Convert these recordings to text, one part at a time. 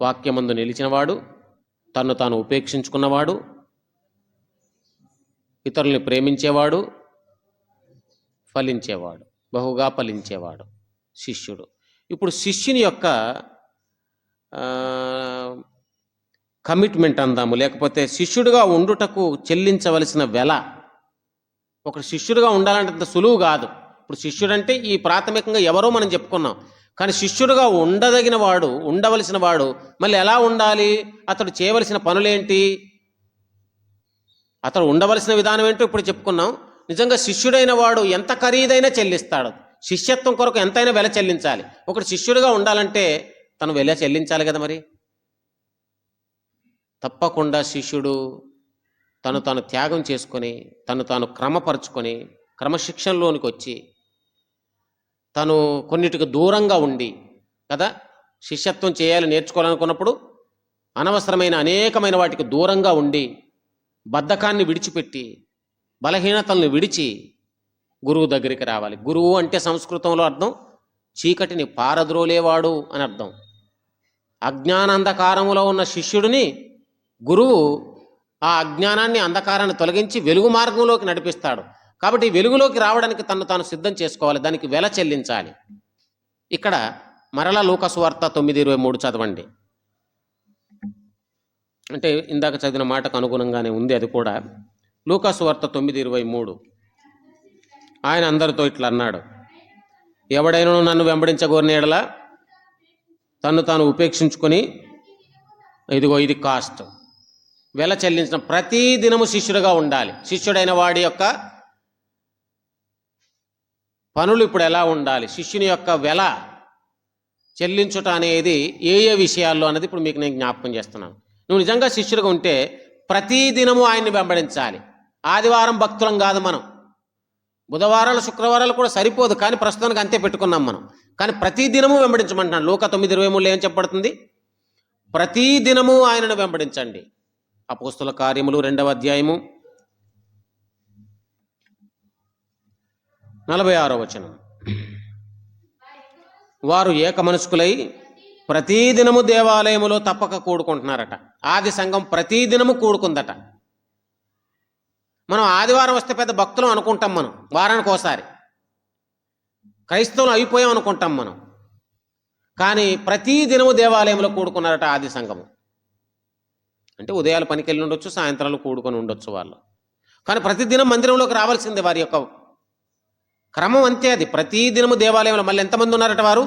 వాక్యమందు నిలిచినవాడు, తన్ను తాను ఉపేక్షించుకున్నవాడు, ఇతరుల్ని ప్రేమించేవాడు, ఫలించేవాడు, బహుగా ఫలించేవాడు శిష్యుడు. ఇప్పుడు శిష్యుని యొక్క కమిట్మెంట్ అందాము, లేకపోతే శిష్యుడిగా ఉండుటకు చెల్లించవలసిన వెల. ఒక శిష్యుడిగా ఉండాలంటే అంత సులువు కాదు. ఇప్పుడు శిష్యుడంటే ఈ ప్రాథమికంగా ఎవరో మనం చెప్పుకున్నాం, కానీ శిష్యుడిగా ఉండదగిన వాడు, ఉండవలసిన వాడు మళ్ళీ ఎలా ఉండాలి, అతడు చేయవలసిన పనులేంటి, అతడు ఉండవలసిన విధానం ఏంటో ఇప్పుడు చెప్పుకున్నాం. నిజంగా శిష్యుడైన వాడు ఎంత ఖరీదైనా చెల్లిస్తాడు. శిష్యత్వం కొరకు ఎంతైనా వెల చెల్లించాలి. ఒకటి శిష్యుడిగా ఉండాలంటే తను వెల చెల్లించాలి కదా. మరి తప్పకుండా శిష్యుడు తను తాను త్యాగం చేసుకొని, తను తాను క్రమపరుచుకొని, క్రమశిక్షణలోనికి వచ్చి, తను కొన్నిటికి దూరంగా ఉండి కదా, శిష్యత్వం చేయాలి నేర్చుకోవాలనుకున్నప్పుడు అనవసరమైన అనేకమైన వాటికి దూరంగా ఉండి, బద్ధకాన్ని విడిచిపెట్టి, బలహీనతలను విడిచి గురువు దగ్గరికి రావాలి. గురువు అంటే సంస్కృతంలో అర్థం చీకటిని పారద్రోలేవాడు అని అర్థం. అజ్ఞానాంధకారములో ఉన్న శిష్యుడిని గురువు ఆ అజ్ఞానాన్ని, అంధకారాన్ని తొలగించి వెలుగు మార్గంలోకి నడిపిస్తాడు. కాబట్టి వెలుగులోకి రావడానికి తను తాను సిద్ధం చేసుకోవాలి, దానికి వెల చెల్లించాలి. ఇక్కడ మరలా లూకాసు వార్త 9:23 చదవండి. అంటే ఇందాక చదివిన మాటకు అనుగుణంగానే ఉంది అది కూడా. లూకాసు వార్త 9:23. ఆయన అందరితో ఇట్లా అన్నాడు, ఎవడైనా నన్ను వెంబడించగోరిన ఎడల తన్ను తాను ఉపేక్షించుకొని, ఇదిగో ఇది కాస్ట్, వెల చెల్లించిన ప్రతి దినము శిష్యుడిగా ఉండాలి. శిష్యుడైన వాడి యొక్క పనులు ఇప్పుడు ఎలా ఉండాలి, శిష్యుని యొక్క వెల చెల్లించుట అనేది ఏ ఏ విషయాల్లో అన్నది ఇప్పుడు మీకు నేను జ్ఞాపకం చేస్తున్నాను. నువ్వు నిజంగా శిష్యుడిగా ఉంటే ప్రతి దినము ఆయన్ని వెంబడించాలి. ఆదివారం భక్తులం కాదు మనం, బుధవారాలు శుక్రవారాలు కూడా సరిపోదు, కానీ ప్రస్తుతానికి అంతే పెట్టుకున్నాం మనం. కానీ ప్రతి దినము వెంబడించమంటున్నాను. లూకా 9:23 ఏం చెప్పబడుతుంది, ప్రతి దినము ఆయనను వెంబడించండి. అపోస్తుల కార్యములు 2వ అధ్యాయము 46వ వచనం. వారు ఏక మనస్కులై ప్రతిదినము దేవాలయములో తప్పక కూడుకుంటున్నారట. ఆది సంఘం ప్రతిదినము కూడుకుందట. మనం ఆదివారం వస్తే పెద్ద భక్తులం అనుకుంటాం, మనం వారానికి ఒకసారి క్రైస్తవులు అయిపోయాం అనుకుంటాం మనం. కానీ ప్రతిదినము దేవాలయంలో కూడుకున్నారట ఆది సంఘము. అంటే ఉదయాలు పనికి వెళ్ళి ఉండొచ్చు, సాయంత్రాలు కూడుకొని ఉండొచ్చు వాళ్ళు, కానీ ప్రతిదినం మందిరంలోకి రావాల్సిందే. వారి యొక్క క్రమం అంతే అది. ప్రతిదినము దేవాలయంలో. మళ్ళీ ఎంతమంది ఉన్నారట వారు?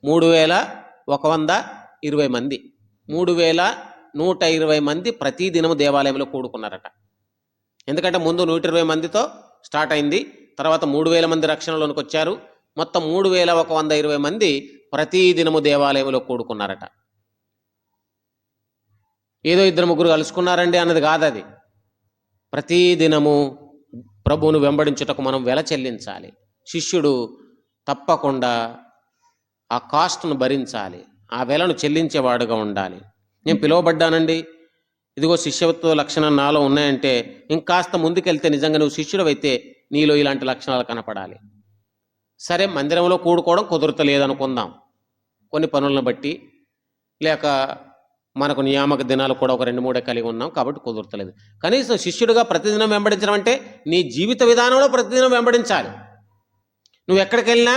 3120 మంది, 3120 మంది ప్రతిదినము దేవాలయంలో కూడుకున్నారట. ఎందుకంటే ముందు 120 మందితో స్టార్ట్ అయింది, తర్వాత 3000 మంది రక్షణలోనికి వచ్చారు. మొత్తం 3120 మంది ప్రతిదినము దేవాలయంలో కూడుకున్నారట. ఏదో 2-3 కలుసుకున్నారండి అన్నది కాదు అది. ప్రతిదినము ప్రభువును వెంబడించుటకు మనం వెల చెల్లించాలి. శిష్యుడు తప్పకుండా ఆ కాస్ట్ను భరించాలి, ఆ వెలను చెల్లించేవాడుగా ఉండాలి. నేను పిలువబడ్డానండి, ఇదిగో శిష్యత్వ లక్షణాలు నాలో ఉన్నాయంటే ఇంకాస్త ముందుకెళ్తే నిజంగా నువ్వు శిష్యుడవైతే నీలో ఇలాంటి లక్షణాలు కనపడాలి. సరే, మందిరంలో కూడుకోవడం కుదురుతలేదనుకుందాం, కొన్ని పనులను బట్టి, లేక మనకు నియామక దినాలు కూడా ఒక 2-3 కలిగి ఉన్నాం కాబట్టి కుదురుతలేదు. కనీసం శిష్యుడిగా ప్రతిదినం వెంబడించడం అంటే నీ జీవిత విధానంలో ప్రతిదినం వెంబడించాలి. నువ్వు ఎక్కడికి వెళ్ళినా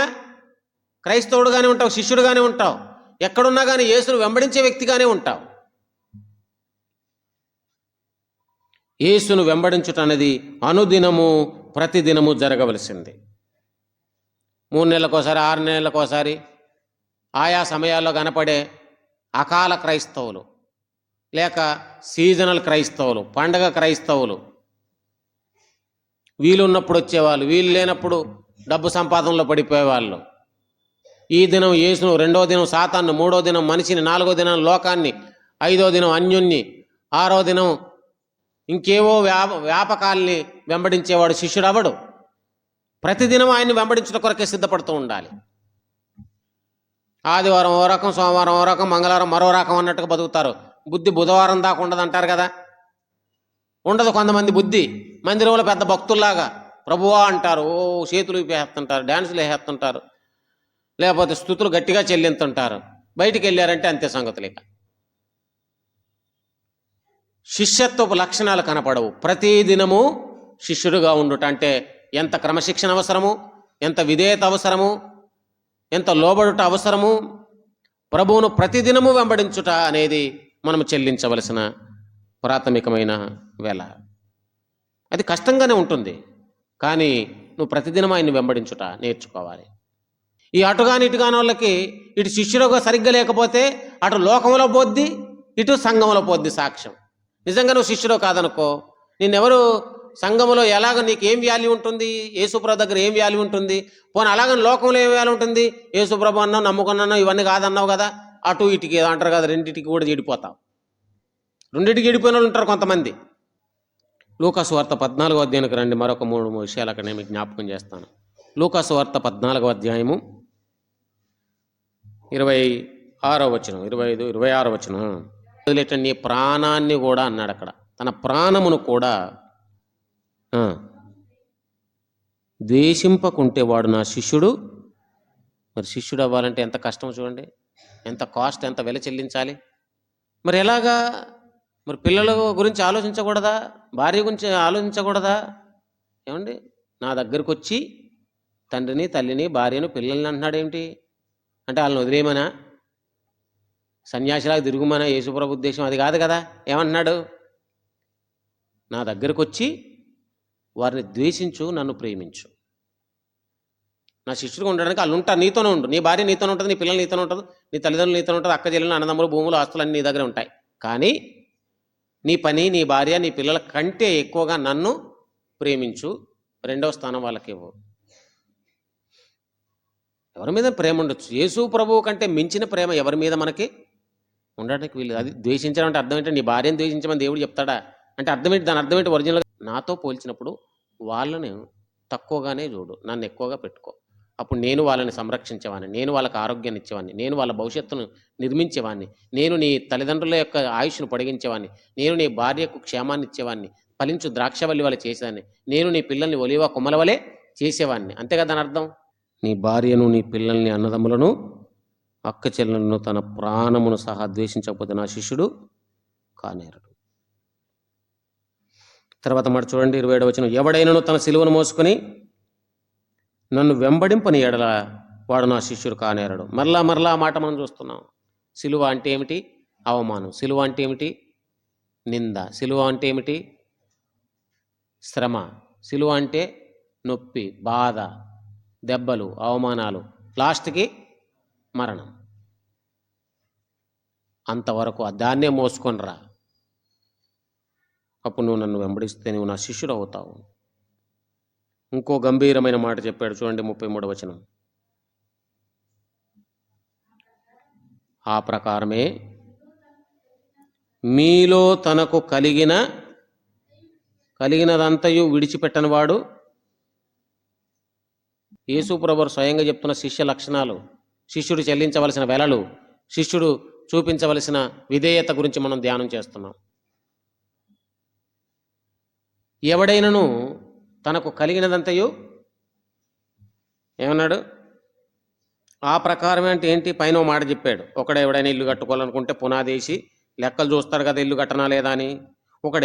క్రైస్తవుడుగానే ఉంటావు, శిష్యుడుగానే ఉంటావు. ఎక్కడున్నా కానీ యేసును వెంబడించే వ్యక్తిగానే ఉంటావు. యేసును వెంబడించుట అనేది అనుదినము ప్రతిదినము జరగవలసింది. 3 నెలలకోసారి, 6 నెలలకోసారి, ఆయా సమయాల్లో కనపడే అకాల క్రైస్తవులు, లేక సీజనల్ క్రైస్తవులు, పండగ క్రైస్తవులు, వీలు ఉన్నప్పుడు వచ్చేవాళ్ళు, వీలు లేనప్పుడు డబ్బు సంపాదనలో పడిపోయేవాళ్ళు. ఈ దినం యేసును, 2వ దినం సాతాను, 3వ దినం మనిషిని, 4వ దినం లోకాన్ని, 5వ దినం అన్యుణ్ణి, 6వ దినం ఇంకేవో వ్యాపకాల్ని వెంబడించేవాడు శిష్యుడు అవడు. ప్రతిదినం ఆయన్ని వెంబడించడం కొరకే సిద్ధపడుతూ ఉండాలి. ఆదివారం ఓ రకం, సోమవారం ఓ రకం, మంగళవారం మరో రకం అన్నట్టుగా బతుకుతారు. బుద్ధి బుధవారం దాకా ఉండదు అంటారు కదా, ఉండదు కొంతమంది బుద్ధి. మందిరంలో పెద్ద భక్తుల్లాగా ప్రభువా అంటారు, ఓ చేతులు వేస్తుంటారు, డ్యాన్సులు వేస్తుంటారు, లేకపోతే స్తుతులు గట్టిగా చెల్లింతుంటారు. బయటికి వెళ్ళారంటే అంతే సంగతులు. ఇక శిష్యత్వపు లక్షణాలు కనపడవు. ప్రతిదినము శిష్యుడుగా ఉండుట అంటే ఎంత క్రమశిక్షణ అవసరము, ఎంత విధేయత అవసరము, ఎంత లోబడుట అవసరము. ప్రభువును ప్రతిదినము వెంబడించుట అనేది మనము చెల్లించవలసిన ప్రాథమికమైన వెల. అది కష్టంగానే ఉంటుంది, కానీ నువ్వు ప్రతిదినం ఆయన్ని వెంబడించుట నేర్చుకోవాలి. ఈ అటుగాని ఇటుగాని వాళ్ళకి ఇటు శిష్యుడుగా సరిగ్గా లేకపోతే అటు లోకంలో పోద్ది, ఇటు సంఘంలో పోద్ది సాక్ష్యం. నిజంగా నువ్వు శిష్యుడు కాదనుకో, నిన్నెవరు సంఘంలో ఎలాగ నీకు ఏం వాల్యూ ఉంటుంది, యేసుప్రభు దగ్గర ఏం వాల్యూ ఉంటుంది, పోనీ అలాగని లోకంలో ఏం వాల్యూ ఉంటుంది, యేసుప్రభు అన్నావు, నమ్ముకున్నావు, ఇవన్నీ కాదన్నావు కదా, అటు ఇటుకి అంటారు కదా, రెండింటికి కూడా చెడిపోతావు. రెండింటికి చెడిపోయిన వాళ్ళు ఉంటారు కొంతమంది. లూకాసు వార్త 14వ అధ్యాయానికి రండి. మరొక 3 విషయాలు అక్కడ నేను జ్ఞాపకం చేస్తాను. లూకాసు వార్త 14వ అధ్యాయము 26వ వచనం, 25, 26వ వచనం. నీ ప్రాణాన్ని కూడా అన్నాడు అక్కడ, తన ప్రాణమును కూడా ద్వేషింపకుంటే వాడు నా శిష్యుడు. మరి శిష్యుడు అవ్వాలంటే ఎంత కష్టం చూడండి, ఎంత కాస్ట్, ఎంత వెల చెల్లించాలి. మరి ఎలాగా? మరి పిల్లల గురించి ఆలోచించకూడదా, భార్య గురించి ఆలోచించకూడదా? ఏమండి, నా దగ్గరకు వచ్చి తండ్రిని, తల్లిని, భార్యను, పిల్లల్ని అంటున్నాడు ఏమిటి అంటే వాళ్ళని వదిలేయమనా, సన్యాసిలాగా తిరుగుమనా? యేసుప్రభు ఉద్దేశం అది కాదు కదా. ఏమంటున్నాడు? నా దగ్గరకు వచ్చి వారిని ద్వేషించు, నన్ను ప్రేమించు. నా శిష్యుడిగా ఉండడానికి వాళ్ళు ఉంటారు, నీతోనే ఉండు. నీ భార్య నీతోనే ఉంటుంది, నీ పిల్లలు నీతోనే ఉంటుంది, నీ తల్లిదండ్రులు నీతోనే ఉంటుంది, అక్క చెల్లెలు, అన్నదమ్ములు, భూములు, ఆస్తులు అన్నీ నీ దగ్గర ఉంటాయి. కానీ నీ పని, నీ భార్య, నీ పిల్లల కంటే ఎక్కువగా నన్ను ప్రేమించు. 2వ స్థానం వాళ్ళకి ఇవ్వు. ఎవరి మీద ప్రేమ ఉండొచ్చు, యేసు ప్రభువు కంటే మించిన ప్రేమ ఎవరి మీద మనకి ఉండడానికి వీళ్ళు. అది ద్వేషించడం అంటే అర్థం ఏంటంటే నీ భార్యను ద్వేషించమని దేవుడు చెప్తాడా అంటే అర్థం ఏంటి? దాని అర్థం ఏంటి? ఒరిజినల్గా నాతో పోల్చినప్పుడు వాళ్ళని తక్కువగానే చూడు, నన్ను ఎక్కువగా పెట్టుకో. అప్పుడు నేను వాళ్ళని సంరక్షించేవాడిని, నేను వాళ్ళకి ఆరోగ్యాన్ని ఇచ్చేవాడిని, నేను వాళ్ళ భవిష్యత్తును నిర్మించేవాడిని, నేను నీ తల్లిదండ్రుల యొక్క ఆయుష్ను పొడిగించేవాడిని, నేను నీ భార్యకు క్షేమాన్ని ఇచ్చేవాడిని, ఫలించు ద్రాక్షవల్లి వల్ల చేసేదాన్ని, నేను నీ పిల్లల్ని ఒలివ కొమ్మల వలె చేసేవాడిని. అంతేగా దాని అర్థం. నీ భార్యను, నీ పిల్లల్ని, అన్నదమ్ములను, అక్క చెల్లెలను, తన ప్రాణమును సహా ద్వేషించకపోతే నా శిష్యుడు కానేరడు. తర్వాత మాట చూడండి, 27వ వచనం. ఎవడైనను తన సిలువను మోసుకొని నన్ను వెంబడింపని ఎడల వాడు నా శిష్యుడు కానేరడు. మరలా మాట మనం చూస్తున్నాం. సిలువ అంటే ఏమిటి? అవమానం. సిలువ అంటే ఏమిటి? నింద. సిలువ అంటే ఏమిటి? శ్రమ. సిలువ అంటే నొప్పి, బాధ, దెబ్బలు, అవమానాలు, లాస్ట్కి మరణం. అంతవరకు దాన్నే మోసుకొని రా, అప్పుడు నువ్వు నన్ను వెంబడిస్తే నువ్వు నా శిష్యుడు అవుతావు. ఇంకో గంభీరమైన మాట చెప్పాడు చూడండి, 33వ వచనం. ఆ ప్రకారమే మీలో తనకు కలిగినదంతయు విడిచిపెట్టని వాడు. యేసు ప్రభువు స్వయంగా చెప్తున్న శిష్య లక్షణాలు, శిష్యుడు చెల్లించవలసిన వెలలు, శిష్యుడు చూపించవలసిన విధేయత గురించి మనం ధ్యానం చేస్తున్నాం. ఎవడైనను తనకు కలిగినదంతయు ఏమన్నాడు? ఆ ప్రకారమే అంటే ఏంటి? పైన మాట చెప్పాడు. ఎవడైనా ఇల్లు కట్టుకోవాలనుకుంటే పునాదేసి లెక్కలు చూస్తారు కదా, ఇల్లు కట్టనా లేదా అని. ఒక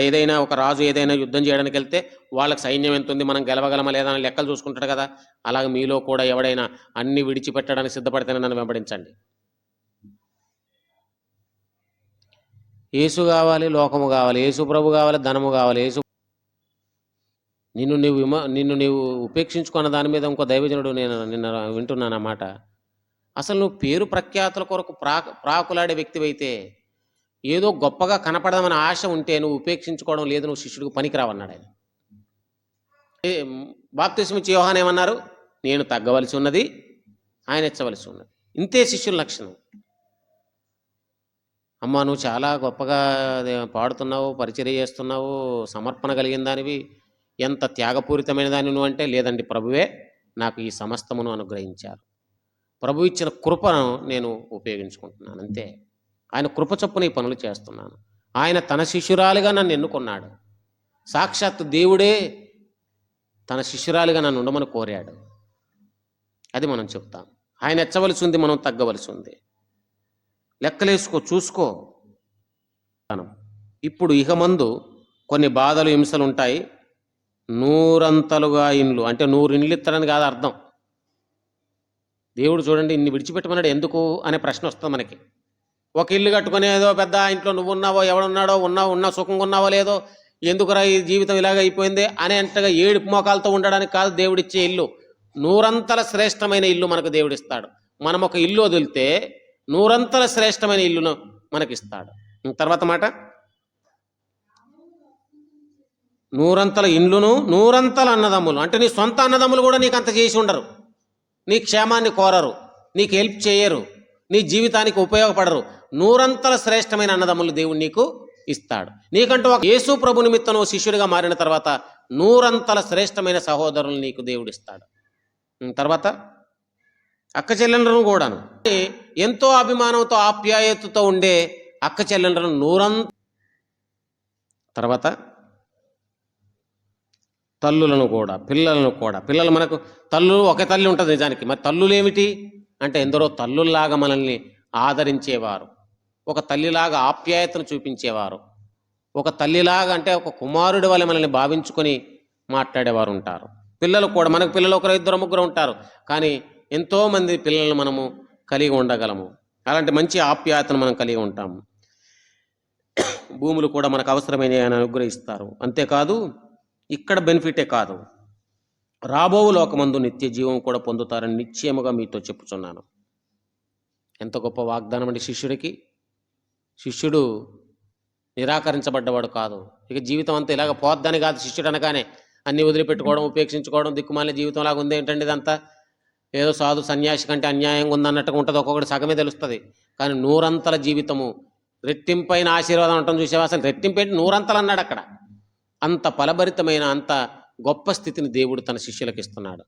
రాజు ఏదైనా యుద్ధం చేయడానికి వెళ్తే వాళ్ళకి సైన్యం ఎంత ఉంది, మనం గెలవగలమా లేదా అని లెక్కలు చూసుకుంటాడు కదా. అలాగే మీలో కూడా ఎవడైనా అన్ని విడిచిపెట్టడానికి సిద్ధపడితేనే నన్ను వెంబడించండి. యేసు కావాలి, లోకము కావాలి, యేసు ప్రభు కావాలి, ధనము కావాలి. నిన్ను నీవు ఉపేక్షించుకున్న దాని మీద ఇంకో దైవజనుడు నిన్న వింటున్నానమాట. అసలు నువ్వు పేరు ప్రఖ్యాతుల కొరకు ప్రాకులాడే వ్యక్తివైతే, ఏదో గొప్పగా కనపడదామని ఆశ ఉంటే నువ్వు ఉపేక్షించుకోవడం లేదు, నువ్వు శిష్యుడికి పనికిరావన్నాడు ఆయన. బాప్తిస్మ ఇచ్చే యోహాను ఏమన్నారు? నేను తగ్గవలసి ఉన్నది, ఆయన ఎచ్చవలసి ఉన్నది. ఇంతే శిష్యుల లక్షణం. అమ్మా నువ్వు చాలా గొప్పగా పాడుతున్నావు, పరిచర్య చేస్తున్నావు, సమర్పణ కలిగిన దానివి, ఎంత త్యాగపూరితమైన దాని నువ్వు అంటే, లేదండి ప్రభువే నాకు ఈ సమస్తమును అనుగ్రహించారు, ప్రభు ఇచ్చిన కృపను నేను ఉపయోగించుకుంటున్నాను అంతే. ఆయన కృప చొప్పున ఈ పనులు చేస్తున్నాను. ఆయన తన శిష్యురాలిగా నన్ను ఎన్నుకున్నాడు. సాక్షాత్ దేవుడే తన శిష్యురాలిగా నన్ను ఉండమని కోరాడు. అది మనం చెప్తాం. ఆయన ఎచ్చవలసి ఉంది, మనం తగ్గవలసి ఉంది. లెక్కలేసుకో, చూసుకో. ఇప్పుడు ఇక ముందు కొన్ని బాధలు హింసలు ఉంటాయి. నూరంతలుగా ఇండ్లు అంటే 100 ఇండ్లు ఇస్తాడని కాదు అర్థం. దేవుడు చూడండి ఇన్ని విడిచిపెట్టమన్నాడు ఎందుకు అనే ప్రశ్న వస్తుంది మనకి. ఒక ఇల్లు కట్టుకుని ఏదో పెద్ద ఇంట్లో నువ్వు ఉన్నావో ఎవడున్నాడో ఉన్నా సుఖంగా ఉన్నావో లేదో, ఎందుకురా ఈ జీవితం ఇలాగ అయిపోయింది అని అంటగా ఏడుపు మోకాలతో ఉండడానికి కాదు దేవుడిచ్చే ఇల్లు. 100 శ్రేష్టమైన ఇల్లు మనకు దేవుడిస్తాడు. మనం ఒక ఇల్లు వదిలితే 100 శ్రేష్టమైన ఇల్లును మనకిస్తాడు. తర్వాత మాట, 100 ఇండ్లును 100 అన్నదమ్ములు. అంటే నీ సొంత అన్నదమ్ములు కూడా నీకు అంత చేసి ఉండరు, నీ క్షేమాన్ని కోరరు, నీకు హెల్ప్ చేయరు, నీ జీవితానికి ఉపయోగపడరు. 100 శ్రేష్టమైన అన్నదమ్ములు దేవుడు నీకు ఇస్తాడు. నీకంటూ ఒక యేసు ప్రభు నిమిత్తం నువ్వు శిష్యుడిగా మారిన తర్వాత 100 శ్రేష్టమైన సహోదరులు నీకు దేవుడు ఇస్తాడు. తర్వాత అక్క చెల్లెండ్రను కూడాను ఎంతో అభిమానంతో ఆప్యాయతతో ఉండే అక్క చెల్లెండ్రను 100. తర్వాత తల్లులను కూడా పిల్లలను కూడా, పిల్లలు మనకు తల్లు ఒకే తల్లి ఉంటుంది నిజానికి, మరి తల్లులు ఏమిటి అంటే ఎందరో తల్లుల్లాగా మనల్ని ఆదరించేవారు, ఒక తల్లిలాగా ఆప్యాయతను చూపించేవారు, ఒక తల్లిలాగా అంటే ఒక కుమారుడి వల్ల మనల్ని భావించుకొని మాట్లాడేవారు ఉంటారు. పిల్లలు కూడా మనకు పిల్లలు 1 2 3 ఉంటారు, కానీ ఎంతోమంది పిల్లలను మనము కలిగి ఉండగలము. అలాంటి మంచి ఆప్యాయతను మనం కలిగి ఉంటాము. భూములు కూడా మనకు అవసరమైన అనుగ్రహిస్తారు. అంతేకాదు ఇక్కడ బెనిఫిటే కాదు, రాబో లోకమందు నిత్య జీవం కూడా పొందుతారని నిశ్చయముగా మీతో చెప్పుచున్నాను. ఎంత గొప్ప వాగ్దానం అండి శిష్యుడికి. శిష్యుడు నిరాకరించబడ్డవాడు కాదు. ఇక జీవితం అంతా ఇలాగ పోద్దని కాదు. శిష్యుడు అనగానే అన్ని వదిలిపెట్టుకోవడం, ఉపేక్షించుకోవడం, దిక్కుమాలిన జీవితం లాగా ఉంది ఏంటండి ఇదంతా, ఏదో సాధు సన్యాసి కంటే అన్యాయంగా ఉందన్నట్టుగా ఉంటుంది. ఒక్కొక్కటి సగమే తెలుస్తుంది. కానీ 100 జీవితము, రెట్టింపైన ఆశీర్వాదం అంటాం చూసేవా, అసలు రెట్టింపేంటి 100 అన్నాడు అక్కడ. అంత ఫలభరితమైన అంత గొప్ప స్థితిని దేవుడు తన శిష్యులకు ఇస్తున్నాడు.